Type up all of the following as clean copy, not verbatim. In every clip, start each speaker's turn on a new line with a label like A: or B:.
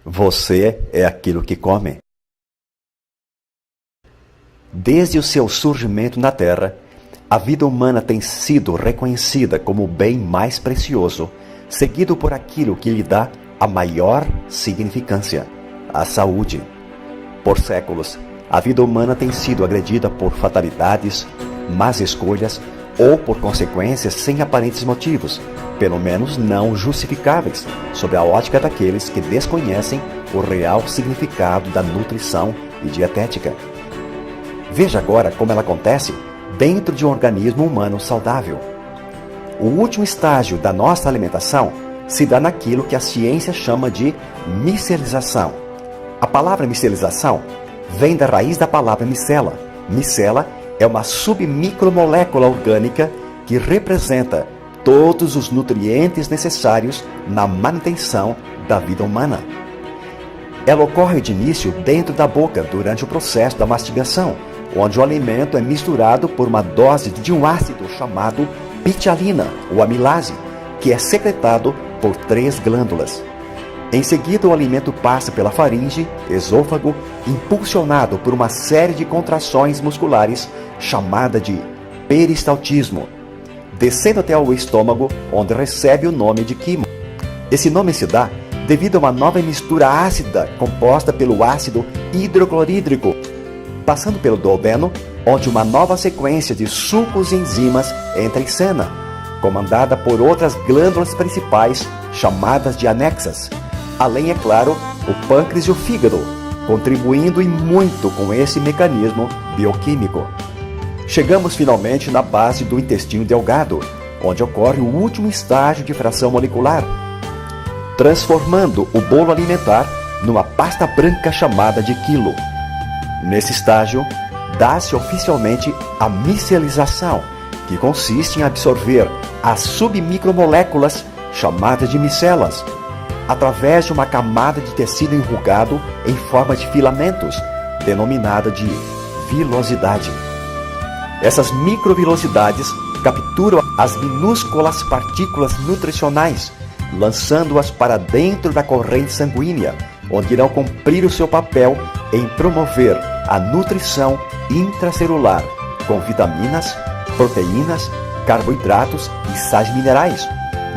A: Você é aquilo que come. Desde o seu surgimento na Terra, a vida humana tem sido reconhecida como o bem mais precioso, seguido por aquilo que lhe dá a maior significância, a saúde. Por séculos, a vida humana tem sido agredida por fatalidades, más escolhas ou por consequências sem aparentes motivos, pelo menos não justificáveis, sob a ótica daqueles que desconhecem o real significado da nutrição e dietética. Veja agora como ela acontece dentro de um organismo humano saudável. O último estágio da nossa alimentação se dá naquilo que a ciência chama de micelização. A palavra micelização vem da raiz da palavra micela. Micela é uma submicromolécula orgânica que representa todos os nutrientes necessários na manutenção da vida humana. Ela ocorre de início dentro da boca durante o processo da mastigação, onde o alimento é misturado por uma dose de um ácido chamado pitialina, ou amilase, que é secretado por 3 glândulas. Em seguida, o alimento passa pela faringe, esôfago, impulsionado por uma série de contrações musculares chamada de peristaltismo, descendo até o estômago, onde recebe o nome de quimo. Esse nome se dá devido a uma nova mistura ácida composta pelo ácido hidroclorídrico, passando pelo duodeno, onde uma nova sequência de sucos e enzimas entra em cena, comandada por outras glândulas principais chamadas de anexas, além, é claro, o pâncreas e o fígado, contribuindo e muito com esse mecanismo bioquímico. Chegamos finalmente na base do intestino delgado, onde ocorre o último estágio de fração molecular, transformando o bolo alimentar numa pasta branca chamada de quilo. Nesse estágio, dá-se oficialmente a micelização, que consiste em absorver as submicromoléculas chamadas de micelas, através de uma camada de tecido enrugado em forma de filamentos, denominada de vilosidade. Essas microvilosidades capturam as minúsculas partículas nutricionais, lançando-as para dentro da corrente sanguínea, onde irão cumprir o seu papel em promover a nutrição intracelular, com vitaminas, proteínas, carboidratos e sais minerais,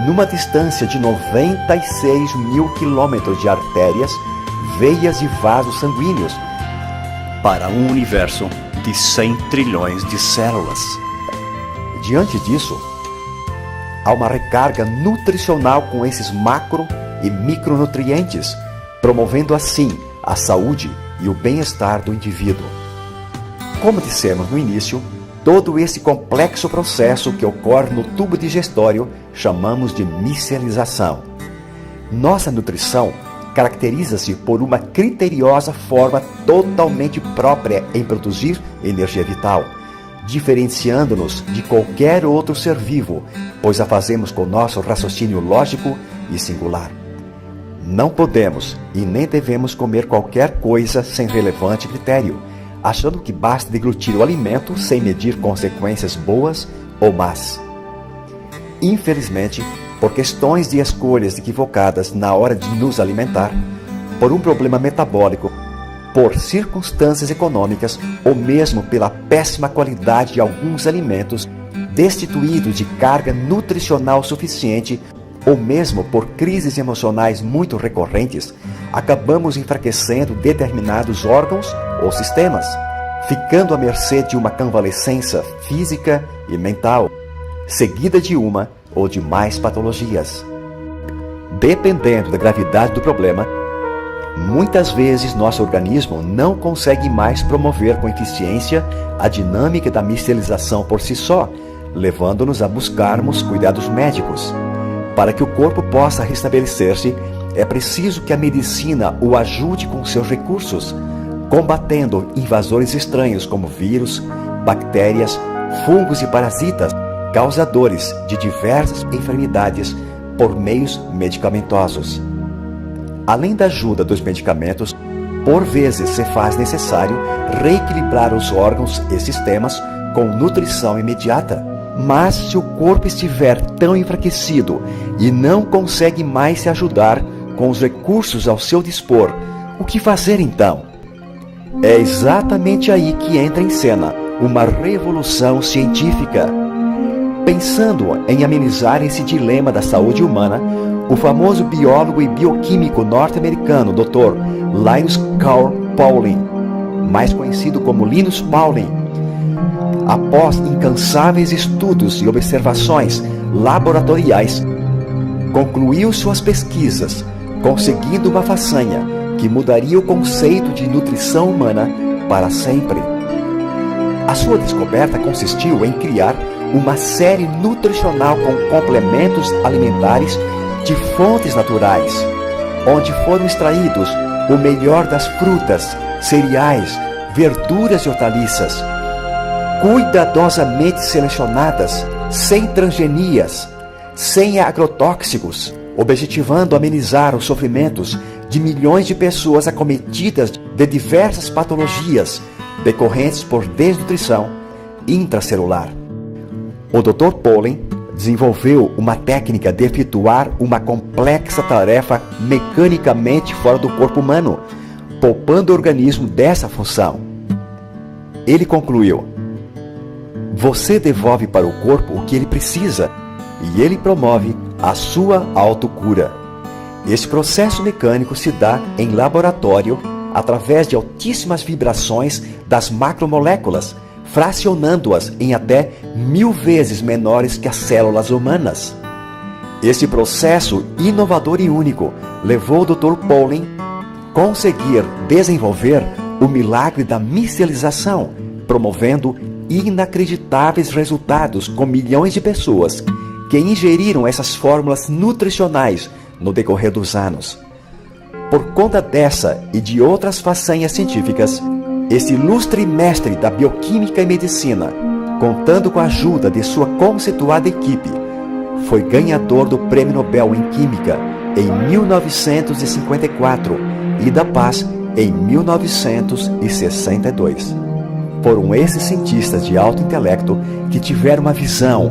A: numa distância de 96 mil quilômetros de artérias, veias e vasos sanguíneos, para um universo de 100 trilhões de células. Diante disso, há uma recarga nutricional com esses macro e micronutrientes, promovendo assim a saúde e o bem-estar do indivíduo. Como dissemos no início, todo esse complexo processo que ocorre no tubo digestório chamamos de micelização. Nossa nutrição caracteriza-se por uma criteriosa forma totalmente própria em produzir energia vital, diferenciando-nos de qualquer outro ser vivo, pois a fazemos com nosso raciocínio lógico e singular. Não podemos e nem devemos comer qualquer coisa sem relevante critério, achando que basta deglutir o alimento sem medir consequências boas ou más. Infelizmente, por questões de escolhas equivocadas na hora de nos alimentar, por um problema metabólico, por circunstâncias econômicas ou mesmo pela péssima qualidade de alguns alimentos, destituídos de carga nutricional suficiente, ou mesmo por crises emocionais muito recorrentes, acabamos enfraquecendo determinados órgãos ou sistemas, ficando à mercê de uma convalescença física e mental, seguida de uma ou de mais patologias. Dependendo da gravidade do problema, muitas vezes nosso organismo não consegue mais promover com eficiência a dinâmica da micelização por si só, levando-nos a buscarmos cuidados médicos. Para que o corpo possa restabelecer-se, é preciso que a medicina o ajude com seus recursos, combatendo invasores estranhos como vírus, bactérias, fungos e parasitas, causadores de diversas enfermidades por meios medicamentosos. Além da ajuda dos medicamentos, por vezes se faz necessário reequilibrar os órgãos e sistemas com nutrição imediata. Mas se o corpo estiver tão enfraquecido e não consegue mais se ajudar, com os recursos ao seu dispor, o que fazer então? É exatamente aí que entra em cena uma revolução científica. Pensando em amenizar esse dilema da saúde humana, o famoso biólogo e bioquímico norte-americano Dr. Linus Carl Pauling, mais conhecido como Linus Pauling, após incansáveis estudos e observações laboratoriais, concluiu suas pesquisas, conseguindo uma façanha que mudaria o conceito de nutrição humana para sempre. A sua descoberta consistiu em criar uma série nutricional com complementos alimentares de fontes naturais, onde foram extraídos o melhor das frutas, cereais, verduras e hortaliças, cuidadosamente selecionadas, sem transgenias, sem agrotóxicos, objetivando amenizar os sofrimentos de milhões de pessoas acometidas de diversas patologias decorrentes por desnutrição intracelular. O Dr. Pauling desenvolveu uma técnica de efetuar uma complexa tarefa mecanicamente fora do corpo humano, poupando o organismo dessa função. Ele concluiu: você devolve para o corpo o que ele precisa e ele promove a sua autocura. Esse processo mecânico se dá em laboratório através de altíssimas vibrações das macromoléculas, fracionando-as em até 1000 vezes menores que as células humanas. Esse processo inovador e único levou o Dr. Pauling a conseguir desenvolver o milagre da micelização, promovendo inacreditáveis resultados com milhões de pessoas que ingeriram essas fórmulas nutricionais no decorrer dos anos. Por conta dessa e de outras façanhas científicas, esse ilustre mestre da bioquímica e medicina, contando com a ajuda de sua conceituada equipe, foi ganhador do Prêmio Nobel em Química em 1954 e da Paz em 1962. Foram esses cientistas de alto intelecto que tiveram uma visão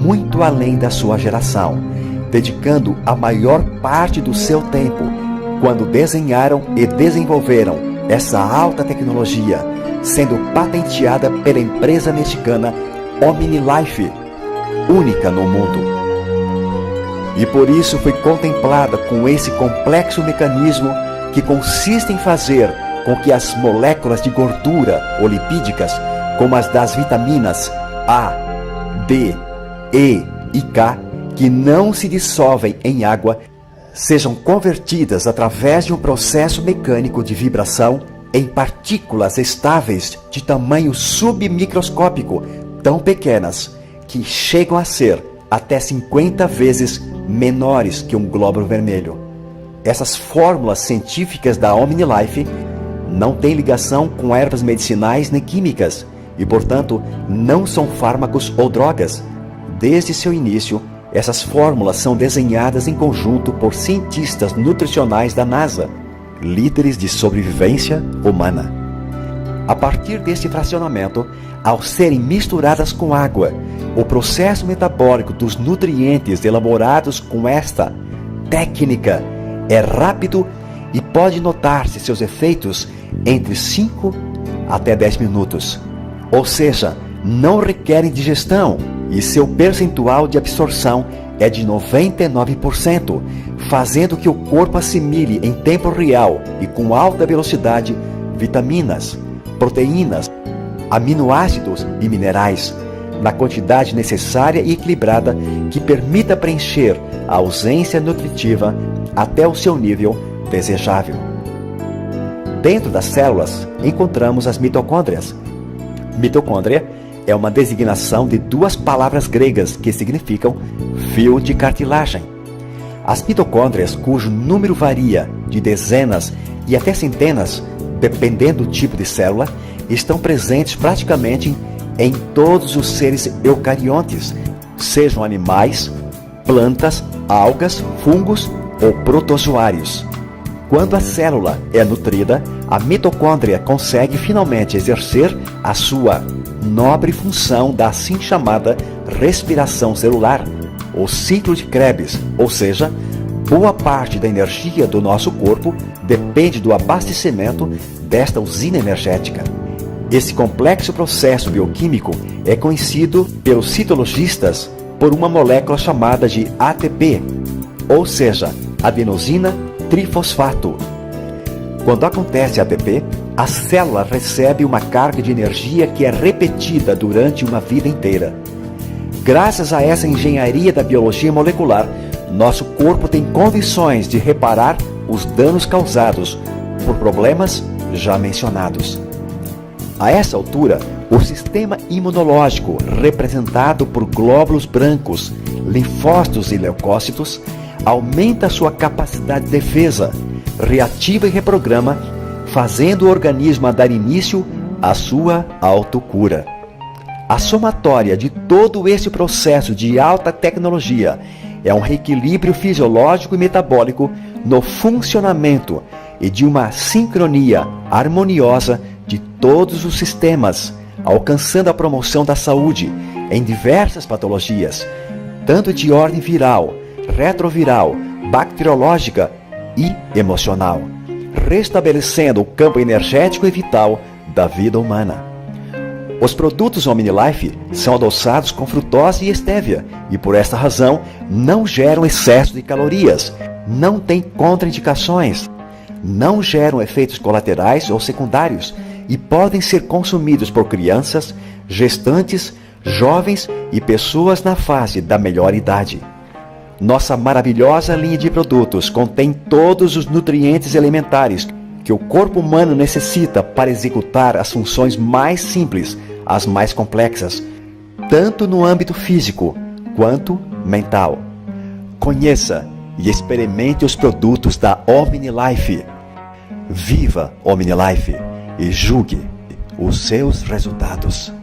A: muito além da sua geração, dedicando a maior parte do seu tempo quando desenharam e desenvolveram essa alta tecnologia, sendo patenteada pela empresa mexicana OmniLife, única no mundo. E por isso foi contemplada com esse complexo mecanismo que consiste em fazer com que as moléculas de gordura ou lipídicas, como as das vitaminas A, D, E e K, que não se dissolvem em água, sejam convertidas através de um processo mecânico de vibração em partículas estáveis de tamanho submicroscópico, tão pequenas que chegam a ser até 50 vezes menores que um glóbulo vermelho. Essas fórmulas científicas da OmniLife não têm ligação com ervas medicinais nem químicas e, portanto, não são fármacos ou drogas. Desde seu início, essas fórmulas são desenhadas em conjunto por cientistas nutricionais da NASA, líderes de sobrevivência humana. A partir deste fracionamento, ao serem misturadas com água, o processo metabólico dos nutrientes elaborados com esta técnica é rápido e pode notar-se seus efeitos entre 5 até 10 minutos. Ou seja, não requerem digestão e seu percentual de absorção é de 99%, fazendo que o corpo assimile em tempo real e com alta velocidade vitaminas, proteínas, aminoácidos e minerais, na quantidade necessária e equilibrada que permita preencher a ausência nutritiva até o seu nível desejável. Dentro das células encontramos as mitocôndrias. Mitocôndria é uma designação de duas palavras gregas que significam fio de cartilagem. As mitocôndrias, cujo número varia de dezenas e até centenas, dependendo do tipo de célula, estão presentes praticamente em todos os seres eucariontes, sejam animais, plantas, algas, fungos ou protozoários. Quando a célula é nutrida, a mitocôndria consegue finalmente exercer a sua nobre função da assim chamada respiração celular, ou ciclo de Krebs, ou seja, Boa parte da energia do nosso corpo depende do abastecimento desta usina energética. Esse complexo processo bioquímico é conhecido pelos citologistas por uma molécula chamada de ATP, ou seja, adenosina trifosfato. Quando acontece ATP, a célula recebe uma carga de energia que é repetida durante uma vida inteira. Graças a essa engenharia da biologia molecular, nosso corpo tem condições de reparar os danos causados por problemas já mencionados. A essa altura, o sistema imunológico, representado por glóbulos brancos, linfócitos e leucócitos, aumenta sua capacidade de defesa, reativa e reprograma, fazendo o organismo a dar início à sua autocura. A somatória de todo esse processo de alta tecnologia é um reequilíbrio fisiológico e metabólico no funcionamento e de uma sincronia harmoniosa de todos os sistemas, alcançando a promoção da saúde em diversas patologias, tanto de ordem viral, retroviral, bacteriológica e emocional, restabelecendo o campo energético e vital da vida humana. Os produtos OmniLife são adoçados com frutose e estévia e, por esta razão, não geram excesso de calorias, não têm contraindicações, não geram efeitos colaterais ou secundários e podem ser consumidos por crianças, gestantes, jovens e pessoas na fase da melhor idade. Nossa maravilhosa linha de produtos contém todos os nutrientes elementares que o corpo humano necessita para executar as funções mais simples às mais complexas, tanto no âmbito físico quanto mental. Conheça e experimente os produtos da OmniLife. Viva OmniLife e julgue os seus resultados.